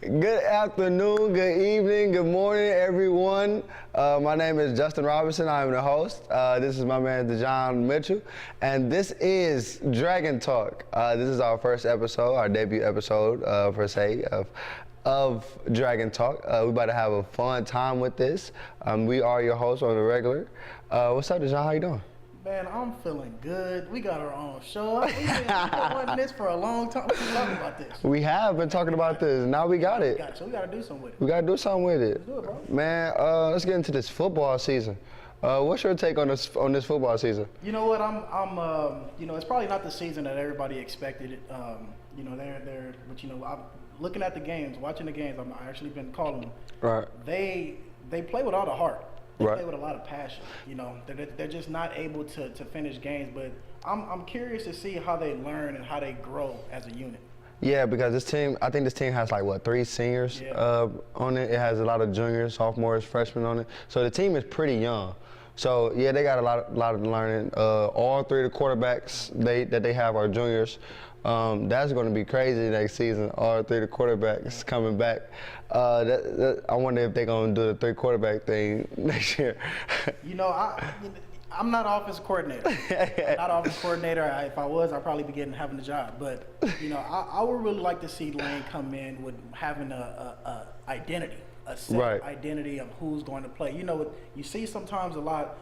Good afternoon, good evening, good morning, everyone. My name is Justin Robinson. I am the host. This is my man, De-Jon Mitchell, and this is Dragon Talk. This is our first episode, our debut episode, per se, of Dragon Talk. We're about to have a fun time with this. We are your hosts on the regular. What's up, De-Jon? How you doing? Man, I'm feeling good. We got our own show. We've been wanting this for a long time. We've been talking about this. We have been talking about this. Now we got it. So we got to do something with it. We got to do something with it. Let's do it, bro. Man, let's get into this football season. What's your take on this football season? You know what? It's probably not the season that everybody expected it. But I'm looking at the games, watching the games. I've actually been calling them. Right. They play with all the heart. They right. play with a lot of passion. They're just not able to finish games. But I'm curious to see how they learn and how they grow as a unit. Yeah, because I think this team has like 3 seniors on it. It has a lot of juniors, sophomores, freshmen on it. So the team is pretty young. So yeah, they got a lot of learning. All 3 of the quarterbacks that they have are juniors. That's going to be crazy next season. All 3 of the quarterbacks coming back. I wonder if they're going to do the 3 quarterback thing next year. I'm not offense coordinator. I'm not offense coordinator. If I was, I'd probably be having the job. But I would really like to see Lane come in with having a identity, a set identity of who's going to play. You see sometimes a lot.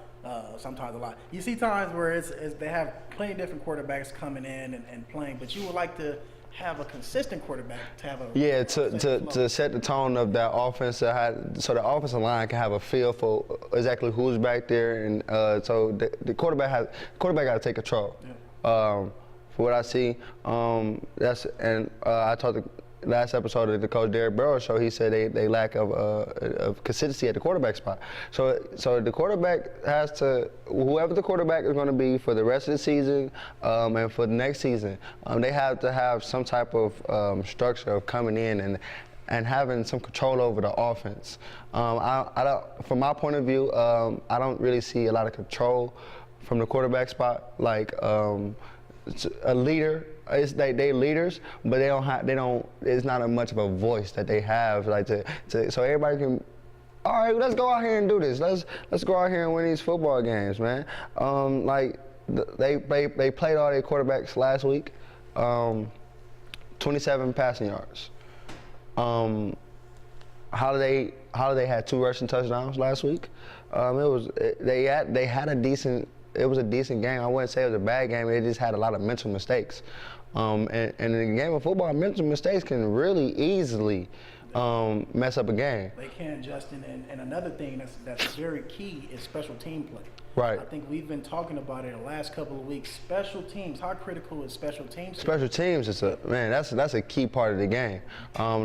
You see times where it's they have plenty of different quarterbacks coming in and playing, but you would like to have a consistent quarterback to have to set the tone of that offense, so the offensive line can have a feel for exactly who's back there, and so the quarterback got to take control. Yeah. For what I see, I talked to last episode of the Coach Derek Burrows show. He said they lack of consistency at the quarterback spot. So the quarterback has to, whoever the quarterback is going to be for the rest of the season and for the next season, they have to have some type of structure of coming in and having some control over the offense. From my point of view, I don't really see a lot of control from the quarterback spot, like a leader. They leaders, but it's not as much of a voice that they have, so everybody can. All right, let's go out here and do this. Let's go out here and win these football games, man. They played all their quarterbacks last week, 27 passing yards. Holiday had 2 rushing touchdowns last week. They had a decent. It was a decent game. I wouldn't say it was a bad game. It just had a lot of mental mistakes. And in the game of football, mental mistakes can really easily mess up a game. They can, Justin. And another thing that's very key is special team play. Right. I think we've been talking about it the last couple of weeks. Special teams. How critical is special teams? Special teams is that's a key part of the game.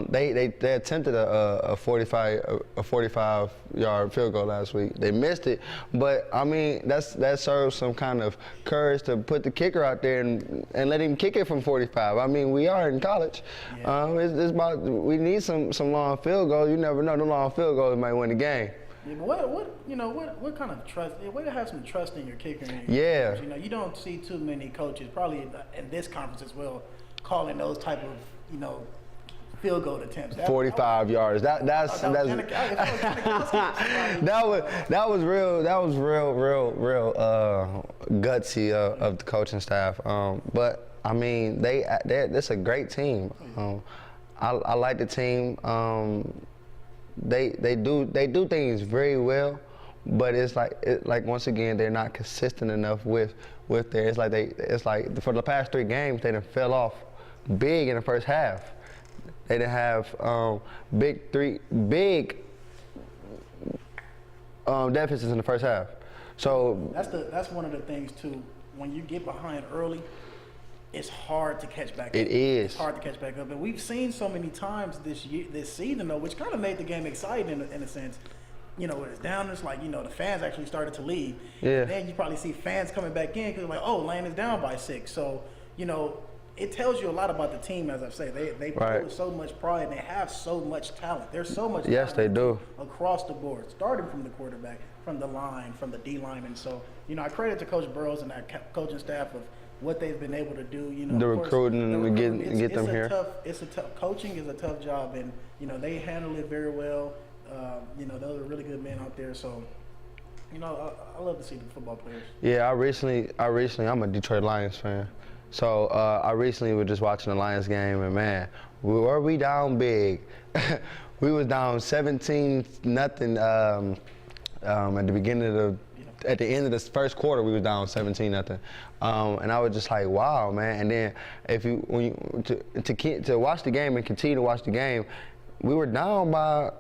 They attempted a 45-yard field goal last week. They missed it, but I mean that serves some kind of courage to put the kicker out there and let him kick it from 45. I mean, we are in college. Yeah. We need some long field goals. You never know, the long field goals might win the game. Yeah, but what kind of trust? Way to have some trust in your kicker. And your coach. You don't see too many coaches, probably in this conference as well, calling those type of field goal attempts. 45 yards. That was real gutsy of the coaching staff. But I mean, that's a great team. I like the team. They do things very well, but it's like once again they're not consistent enough with their. It's like for the past 3 games they done fell off big in the first half. They didn't have big deficits in the first half. So that's one of the things too. When you get behind early, it's hard to catch back up. It is. It's hard to catch back up. And we've seen so many times this season, though, which kind of made the game exciting in a sense. When it's down, it's like, the fans actually started to leave. Yeah. And then you probably see fans coming back in because, Lane is down by 6. So, it tells you a lot about the team, as I say. They play with so much pride, and they have so much talent. There's so much talent. Yes, they do. Across the board, starting from the quarterback, from the line, from the D-line. And so, I credit to Coach Burrows and that coaching staff of what they've been able to do. You know, the of course, recruiting and get them here. Coaching is a tough job, and you know they handle it very well. You know, those are really good men out there. So, you know, I love to see the football players. Yeah, I'm a Detroit Lions fan. So I recently was just watching the Lions game, and man, were we down big? We was down 17-0 at the beginning of at the end of the first quarter. We was down 17-0, and I was just like, wow, man. And then to watch the game and continue to watch the game, we were down by.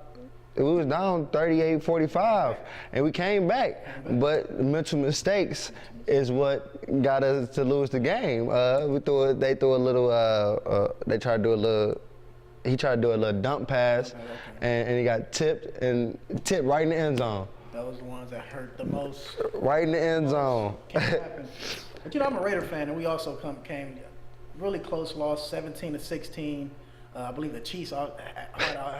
We was down 38-45, and we came back. But mental mistakes is what got us to lose the game. They threw a little. They tried to do a little. He tried to do a little dump pass, and he got tipped right in the end zone. Those the ones that hurt the most. Right in the end zone. Can't happen. But you know, I'm a Raider fan, and we also came really close loss, 17-16. I believe the Chiefs had a our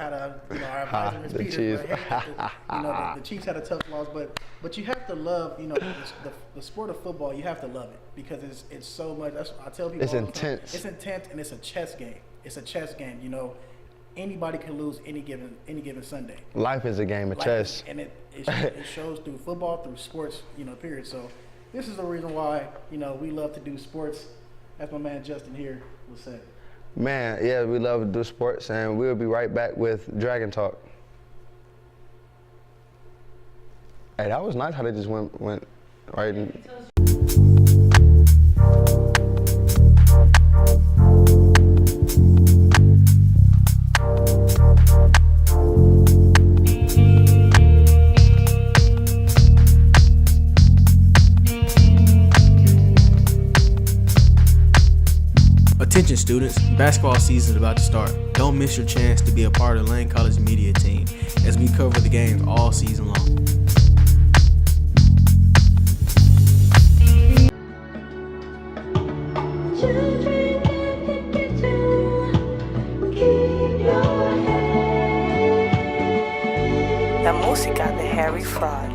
advisor, Ms. Peters, the Chiefs had a tough loss, but you have to love, you know, the sport of football. You have to love it because it's so much. That's I tell people. It's intense. It's intense, and it's a chess game. It's a chess game. You know, anybody can lose any given Sunday. Life is a game of chess, and it shows through football, through sports. You know, period. So this is the reason why we love to do sports. As my man Justin here will say. Man, yeah, we love to do sports, and we'll be right back with Dragon Talk. Hey, that was nice how they just went right in. Attention students, basketball season is about to start. Don't miss your chance to be a part of the Lane College media team as we cover the games all season long. La música de Harry Fraud.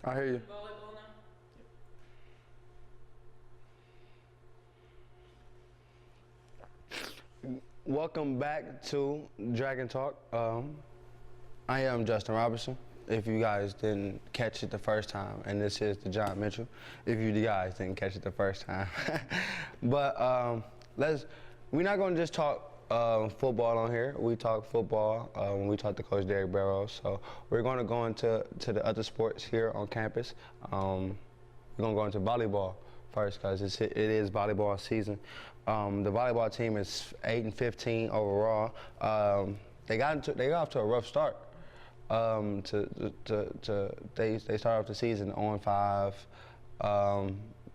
I hear you. Welcome back to Dragon Talk. I am Justin Robertson. If you guys didn't catch it the first time, and this is De-Jon Mitchell. If you guys didn't catch it the first time, but we're not going to just talk football on here. We talk football when we talk to Coach Derek Barrows. So we're going to go into the other sports here on campus. We're going to go into volleyball first because it is volleyball season. The volleyball team is 8-15 overall. They got off to a rough start. They started off the season 0-5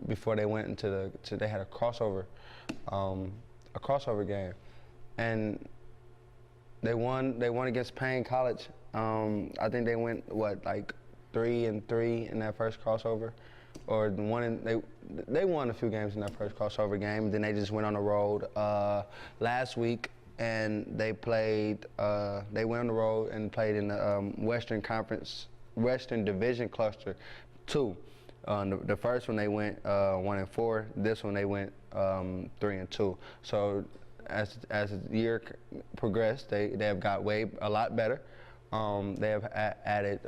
before they went into they had a crossover game. And they won against Payne College. I think they went 3-3 in that first crossover, or they won a few games in that first crossover game. Then they just went on the road last week, and they played. They went on the road and played in the Western Division Cluster 2. The first one they went 1-4. This one they went 3-2. So as the year progressed, they have got a lot better. They have added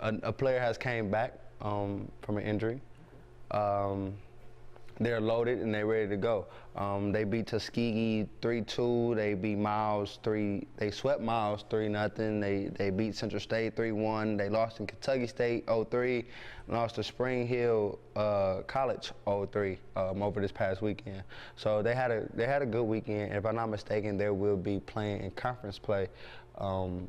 a player has came back from an injury. They're loaded and they're ready to go. They beat Tuskegee 3-2. They beat Miles 3. They swept Miles 3-0. They beat Central State 3-1. They lost in Kentucky State 0-3. Lost to Spring Hill College 0-3 over this past weekend. So they had a good weekend. And if I'm not mistaken, they will be playing in conference play, so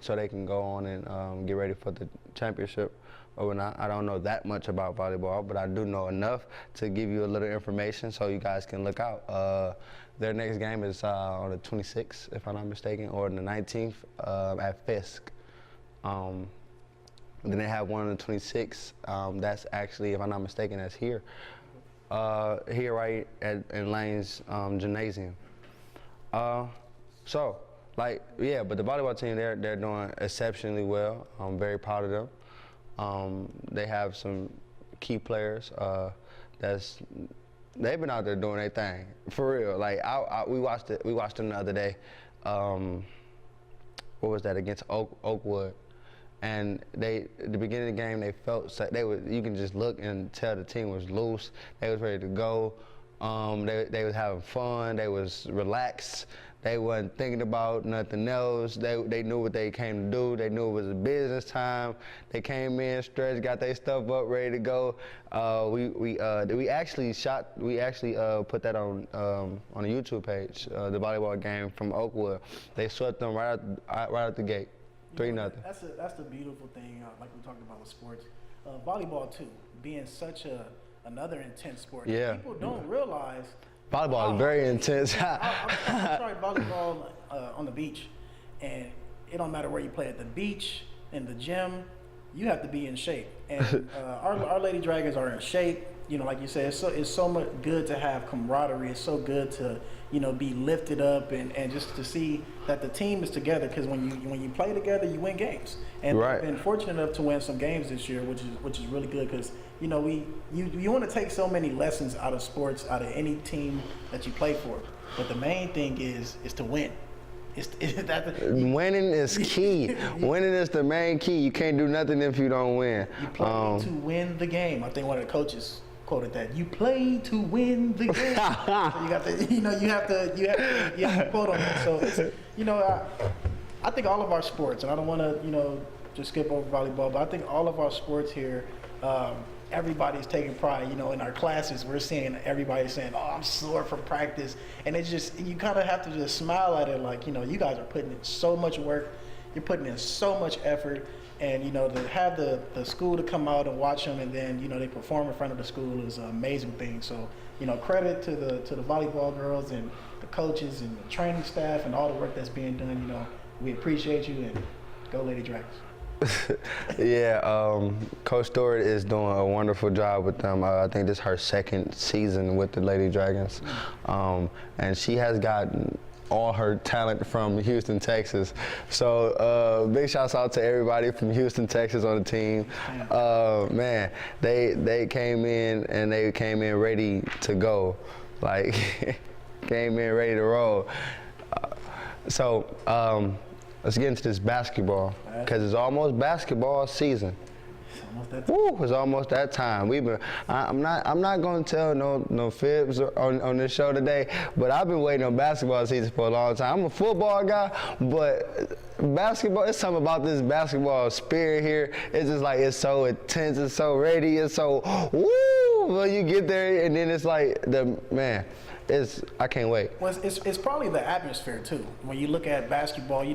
they can go on and get ready for the championship. or not. I don't know that much about volleyball, but I do know enough to give you a little information so you guys can look out. Their next game is on the 26th, if I'm not mistaken, or the 19th at Fisk. Then they have one on the 26th. That's actually, if I'm not mistaken, that's here. Here right in Lane's gymnasium. So, like, yeah, but the volleyball team, they're doing exceptionally well. I'm very proud of them. They have some key players they've been out there doing their thing, for real. Like, we watched them the other day. What was that, against Oakwood? And at the beginning of the game, they felt you can just look and tell the team was loose. They was ready to go. They was having fun. They was relaxed. They wasn't thinking about nothing else. They knew what they came to do. They knew it was a business time. They came in, stretched, got their stuff up, ready to go. We actually put that on a YouTube page, the volleyball game from Oakwood. They swept them right out the gate, 3-0. That's the beautiful thing, like we talked about with sports. Volleyball too, being such another intense sport. Yeah. People don't realize. Volleyball is very intense. I tried volleyball on the beach, and it don't matter where you play, at the beach, in the gym, you have to be in shape. And our Lady Dragons are in shape. You know, like you said, it's so much good to have camaraderie. It's so good to, you know, be lifted up and just to see that the team is together. Because when you play together, you win games. And right. we've been fortunate enough to win some games this year, which is really good. Because you know you want to take so many lessons out of sports, out of any team that you play for. But the main thing is to win. Winning is key. Winning is the main key. You can't do nothing if you don't win. You play to win the game. I think one of the coaches quoted that. You play to win the game. So you got to, you have to quote on that. So it's, I think all of our sports, and I don't want to, just skip over volleyball, but I think all of our sports here, everybody's taking pride. In our classes, we're seeing everybody saying, "Oh, I'm sore from practice," and it's just, you kind of have to just smile at it, like, you guys are putting in so much work, you're putting in so much effort. And to have the school to come out and watch them, and then they perform in front of the school is an amazing thing. So credit to the volleyball girls and the coaches and the training staff and all the work that's being done. We appreciate you, and go Lady Dragons. Yeah, Coach Stewart is doing a wonderful job with them. I think this is her second season with the Lady Dragons, and she has gotten all her talent from Houston, Texas. So big shouts out to everybody from Houston, Texas on the team. Man, they came in and they came in ready to go, like came in ready to roll. So let's get into this basketball, because it's almost basketball season. It's almost that time. I'm not gonna tell no fibs on this show today, but I've been waiting on basketball season for a long time. I'm a football guy, but basketball, it's something about this basketball spirit here. It's just like, it's so intense, it's so ready, it's so woo. When you get there, and then it's like I can't wait. Well, it's probably the atmosphere too. When you look at basketball,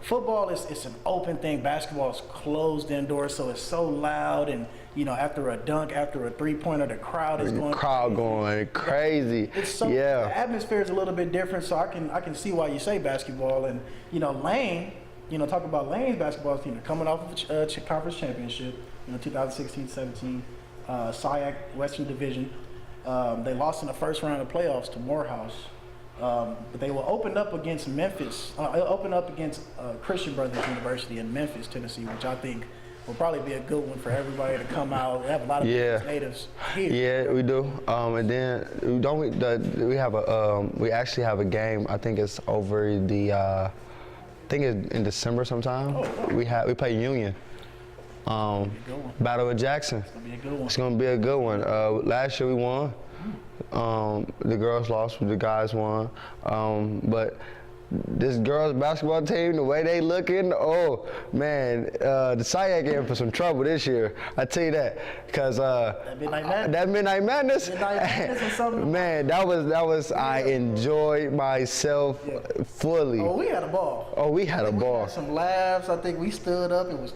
football it's an open thing. Basketball is closed indoors, so it's so loud, and after a dunk, after a 3-pointer, the crowd is going crazy. The atmosphere is a little bit different, so I can see why you say basketball. And Lane, talk about Lane's basketball team. They're coming off of a conference championship, 2016-17, SIAC Western Division. They lost in the first round of playoffs to Morehouse, but they will open up against Christian Brothers University in Memphis, Tennessee, which I think will probably be a good one for everybody to come out. We have a lot of natives here. Yeah, we do. And then we actually have a game. I think it's over I think it's in December sometime. We play Union. Battle of Jackson. It's gonna be a good one. Last year we won. The girls lost, the guys won. But this girls basketball team, the way they looking, oh man, the SIAC in for some trouble this year. I tell you that, cause That Midnight Madness, is something. man, that was I enjoyed myself fully. Oh, we had a ball. Oh, we had a We ball. had some laughs. I think we stood up. It was,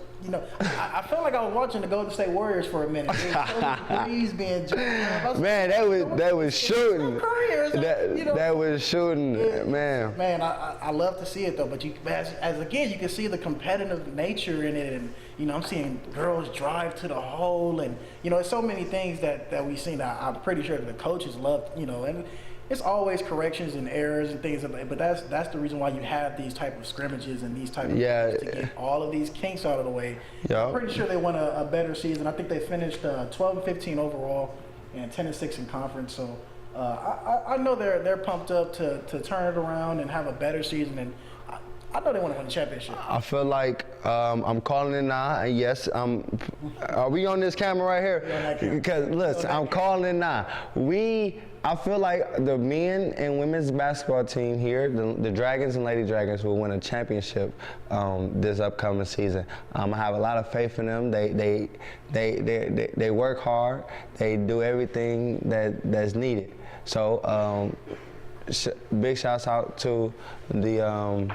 I felt like I was watching the Golden State Warriors for a minute. There was so many threes being jumped. Man, that was shooting. That was shooting, man. Man, I love to see it though, but as again, you can see the competitive nature in it, and I'm seeing girls drive to the hole, and there's so many things that we've seen. I'm pretty sure that the coaches love, and it's always corrections and errors and things, but that's the reason why you have these type of scrimmages and these type of things to get all of these kinks out of the way. Yeah. I'm pretty sure they won a better season. I think they finished 12-15 overall and 10-6 in conference. So I know they're pumped up to turn it around and have a better season, and I know they want to win the championship. I feel like I'm calling it now, and yes, are we on this camera right here? Because listen, I'm calling it now. I feel like the men and women's basketball team here, the Dragons and Lady Dragons, will win a championship this upcoming season. I have a lot of faith in them. They work hard. They do everything that's needed. So big shouts out to the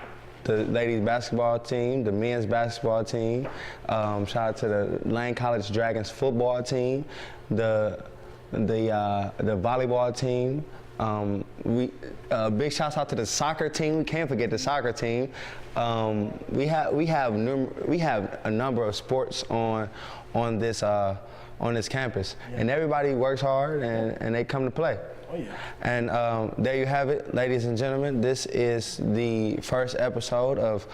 ladies basketball team, the men's basketball team. Shout out to the Lane College Dragons football team, the volleyball team. Big shouts out to the soccer team. We can't forget the soccer team. We have a number of sports on this campus, and everybody works hard and they come to play. Oh, yeah. And there you have it, ladies and gentlemen. This is the first episode of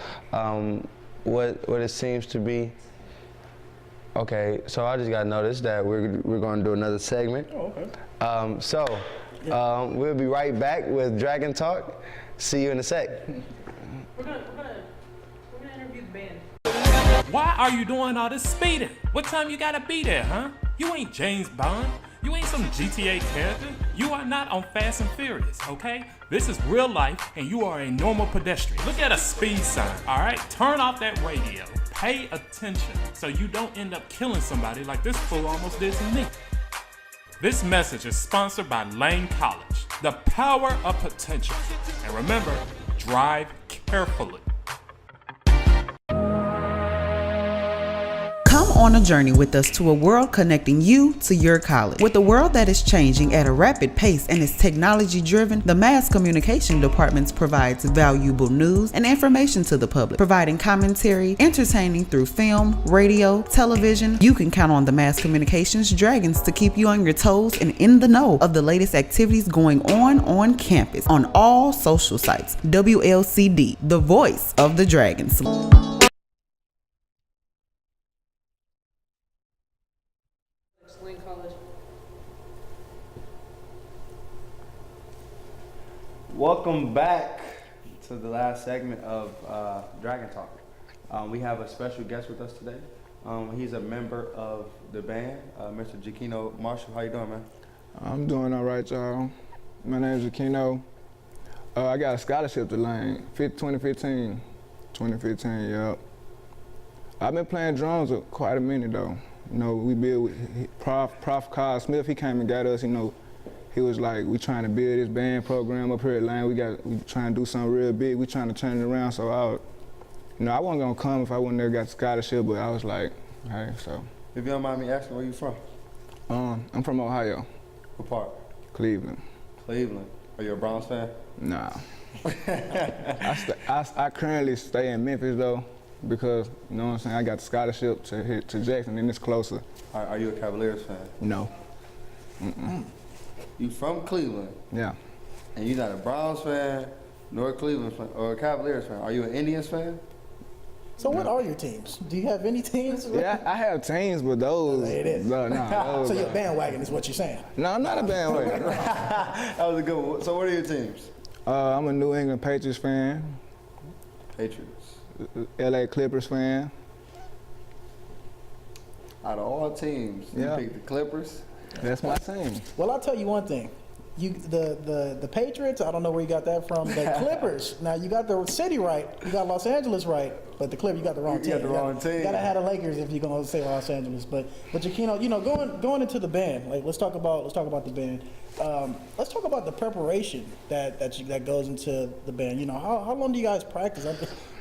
what it seems to be. Okay, so I just got noticed that we're going to do another segment. Oh, okay. We'll be right back with Dragon Talk. See you in a sec. We're gonna interview the band. Why are you doing all this speeding? What time you gotta be there, huh? You ain't James Bond. You ain't some GTA character. You are not on Fast and Furious, okay? This is real life, and you are a normal pedestrian. Look at a speed sign, all right? Turn off that radio. Pay attention so you don't end up killing somebody like this fool almost did to me. This message is sponsored by Lane College, the power of potential. And remember, drive carefully. Come on a journey with us to a world connecting you to your college. With a world that is changing at a rapid pace and is technology driven, the Mass Communication Department provides valuable news and information to the public, providing commentary, entertaining through film, radio, television. You can count on the Mass Communications Dragons to keep you on your toes and in the know of the latest activities going on campus on all social sites. WLCD, the voice of the Dragons. Welcome back to the last segment of Dragon Talk. We have a special guest with us today. He's a member of the band, Mr. Jakeno Marshall. How you doing, man? I'm doing all right, y'all. My name is Jakeno. I got a scholarship to Lane, 2015. 2015, yep. I've been playing drums for quite a minute, though. We build with Prof. Carl Smith. He came and got us, He was like, we trying to build this band program up here at Lane. We trying to do something real big. We trying to turn it around. So I wasn't gonna come if I wouldn't have got the scholarship, but I was like, hey, so. If you don't mind me asking, where you from? I'm from Ohio. What part? Cleveland. Cleveland. Are you a Browns fan? Nah. I currently stay in Memphis though, because you know what I'm saying. I got the scholarship to Jackson, and it's closer. Are you a Cavaliers fan? No. Mm-mm. You from Cleveland? Yeah. And you're not a Browns fan, nor a Cleveland fan, or a Cavaliers fan. Are you an Indians fan? So what are your teams? Do you have any teams? Yeah, I have teams, but those. It is. No, those so you're a bandwagon is what you're saying? No, I'm not a bandwagon. That was a good one. So what are your teams? I'm a New England Patriots fan. Patriots. LA Clippers fan. Out of all teams, you pick the Clippers? That's my team. Well, I'll tell you one thing. the Patriots, I don't know where you got that from. The Clippers. Now you got the city right. You got Los Angeles right, but the Clippers, you got the wrong team. You got the wrong team. You gotta have the Lakers if you're gonna say Los Angeles. But Jakeno, you know, going into the band, like let's talk about the band. Let's talk about the preparation that goes into the band. You know, how long do you guys practice?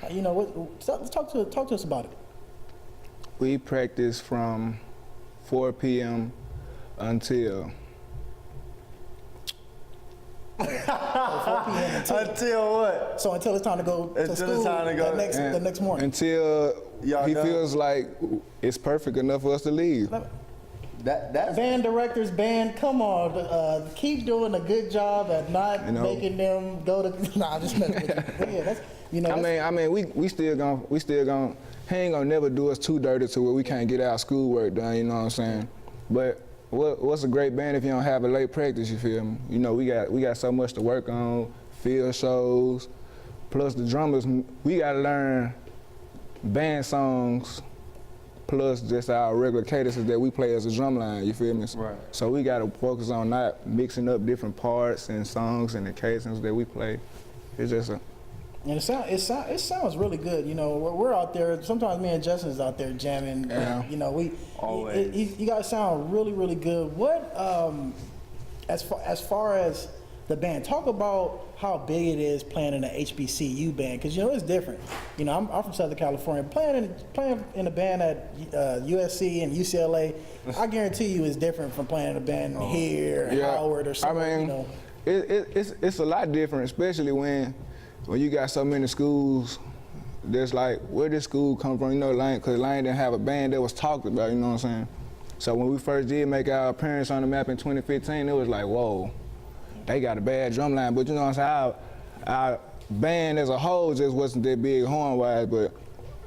You know, let's talk to us about it. We practice from 4 p.m. until 4 p.m. Until what? So until it's time to go to school the next morning. Until Y'all he done? feels like it's perfect enough for us to leave. That's Band directors, come on, keep doing a good job at not making them go to. Nah, I'm just messing with you. But yeah, that's, you know. I mean, we still gonna. He ain't gonna never do us too dirty to where we can't get our schoolwork done. You know what I'm saying? But what's a great band if you don't have a late practice? You feel me? You know, we got so much to work on, field shows, plus the drummers. We gotta learn band songs, plus just our regular cadences that we play as a drum line. You feel me? Right. So we gotta focus on not mixing up different parts and songs and the cadences that we play. It's just a. And it sounds really good. You know, we're out there. Sometimes me and Justin's out there jamming. Yeah. You know, Always. You guys sound really, really good. What as far as the band, talk about how big it is playing in an HBCU band, because you know it's different. You know, I'm from Southern California. Playing in a band at USC and UCLA, I guarantee you is different from playing in a band here, Howard or something. I mean, you know. it's a lot different, especially when you got so many schools. That's like, where did school come from? You know, because Lane didn't have a band that was talked about. You know what I'm saying? So when we first did make our appearance on the map in 2015, it was like, whoa, they got a bad drum line. But you know what I'm saying? Our band as a whole just wasn't that big horn-wise, but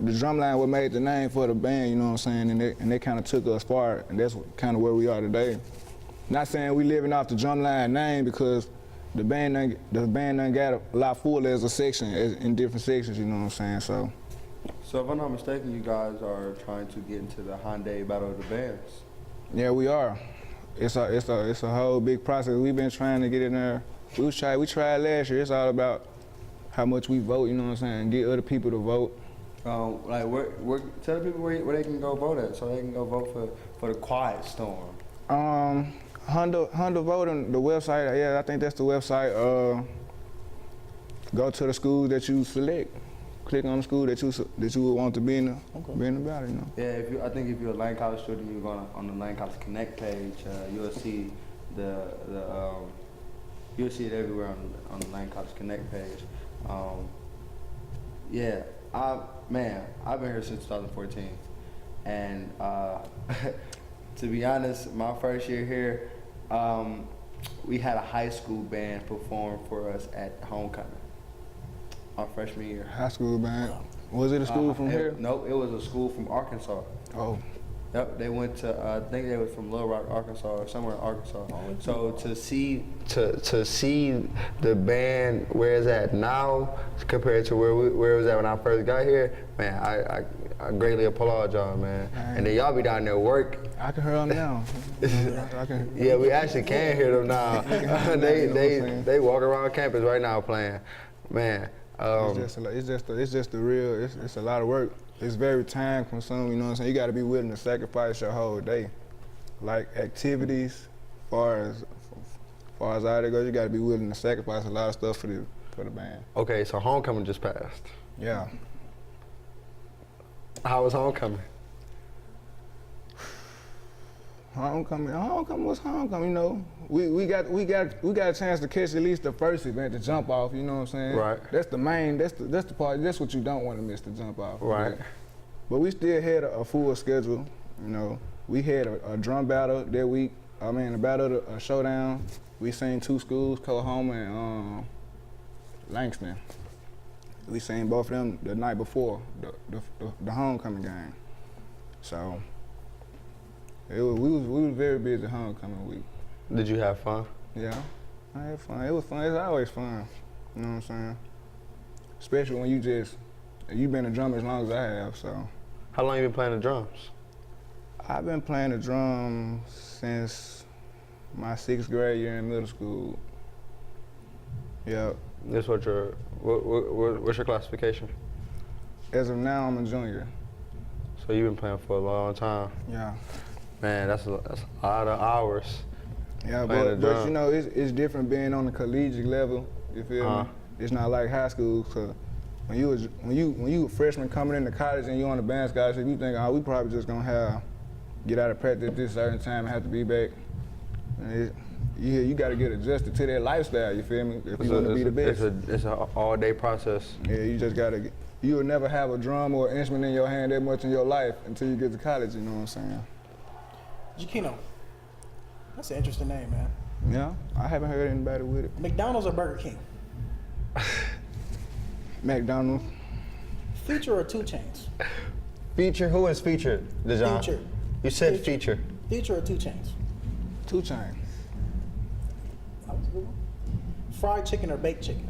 the drum line what made the name for the band, you know what I'm saying? And they kind of took us far, and that's kind of where we are today. Not saying we living off the drum line name, because the band done got a lot fuller as a section, in different sections, you know what I'm saying? So So if I'm not mistaken, you guys are trying to get into the Hyundai Battle of the Bands. yeah, we are. It's a whole big process. We've been trying to get in there. We tried last year. It's all about how much we vote, you know what I'm saying? Get other people to vote. Like, tell the people where they can go vote at, so they can go vote for the Quiet Storm. Honda voting, the website, yeah, I think that's the website. Go to the school that you select. Click on the school that you would want to be in the battle, you know. Yeah, I think if you're a Lane College student, you're going on the Lane College Connect page. You'll see you'll see it everywhere on the Lane College Connect page. Yeah, I've been here since 2014, and to be honest, my first year here, we had a high school band perform for us at homecoming. Our freshman year. High school band. Was it a school from here? Nope, it was a school from Arkansas. Oh. Yep, they went to, I think they was from Little Rock, Arkansas, or somewhere in Arkansas. So to see the band where it's at now compared to where it was at when I first got here, man, I greatly applaud y'all, man. And then y'all be down there work. I can hear them now. Yeah, we actually can hear them now. They walk around campus right now playing, man. It's just a real. It's a lot of work. It's very time consuming. You know what I'm saying? You got to be willing to sacrifice your whole day, like activities. Far as all that goes, you got to be willing to sacrifice a lot of stuff for the band. Okay, so homecoming just passed. Yeah. How was homecoming? Homecoming was homecoming. You know, we got a chance to catch at least the first event, to jump off. You know what I'm saying? Right. That's the main. That's the part. That's what you don't want to miss, the jump off. Right. But we still had a full schedule. You know, we had a drum battle that week. I mean, a showdown. We seen two schools, Coahoma and Langston. We seen both of them the night before the homecoming game. So. We was very busy homecoming week. Did you have fun? Yeah, I had fun. It was fun. It's always fun. You know what I'm saying? Especially when you've been a drummer as long as I have. So. How long you been playing the drums? I've been playing the drums since My 6th grade year in middle school. Yep. This what's your classification? As of now, I'm a junior. So you've been playing for a long time. Yeah. Man, that's a lot of hours. Yeah, but you know, it's different being on the collegiate level. You feel me? It's not like high school. So when you a freshman coming into college and you on the band scholarship, you think, oh, we probably just gonna get out of practice at this certain time and have to be back. You got to get adjusted to that lifestyle. You feel me? If you want to be the best. It's an all-day process. Yeah, you just gotta. You will never have a drum or an instrument in your hand that much in your life until you get to college. You know what I'm saying? Jakeno. That's an interesting name, man. Yeah, I haven't heard anybody with it. McDonald's or Burger King? McDonald's. Feature or 2 Chainz? Feature? Who is featured, De-Jon? Feature. You said feature. Feature or 2 Chainz? 2 Chainz. That was a good one. Fried chicken or baked chicken?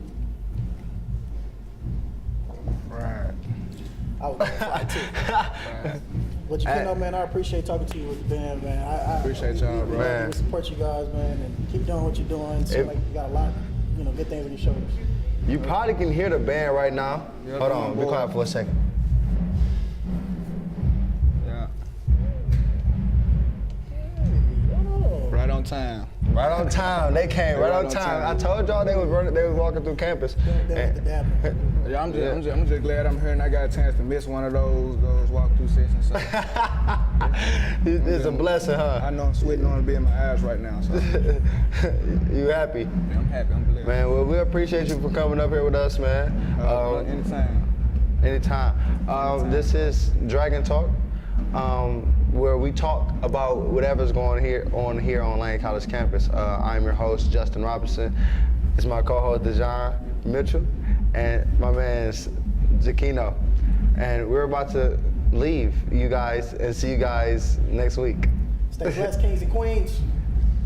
Right. I would go fried chicken. But Jakeno, man, I appreciate talking to you with the band, man. I appreciate y'all, bro. Man. We support you guys, man, and keep doing what you're doing. Seems like you got a lot, good things on your shoulders. You probably can hear the band right now. Yeah, hold on, be quiet for a second. Yeah. Right on time. Right on time. They came right on time. I told y'all they was walking through campus. Yeah, I'm just glad I'm here and I got a chance to miss one of those walkthrough sessions. So. It's a blessing, huh? I know I'm sweating on to be in my eyes right now. So. You happy? Yeah, I'm happy. I'm glad. Man, well, we appreciate you for coming up here with us, man. Anytime. This is Dragon Talk, where we talk about whatever's going on here on Lane College campus. I'm your host, Justin Robinson. It's my co-host, De-Jon Mitchell, and my man's Jakeno. And we're about to leave you guys and see you guys next week. Stay blessed, kings and queens.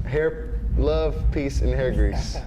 Hair, love, peace, and hair grease.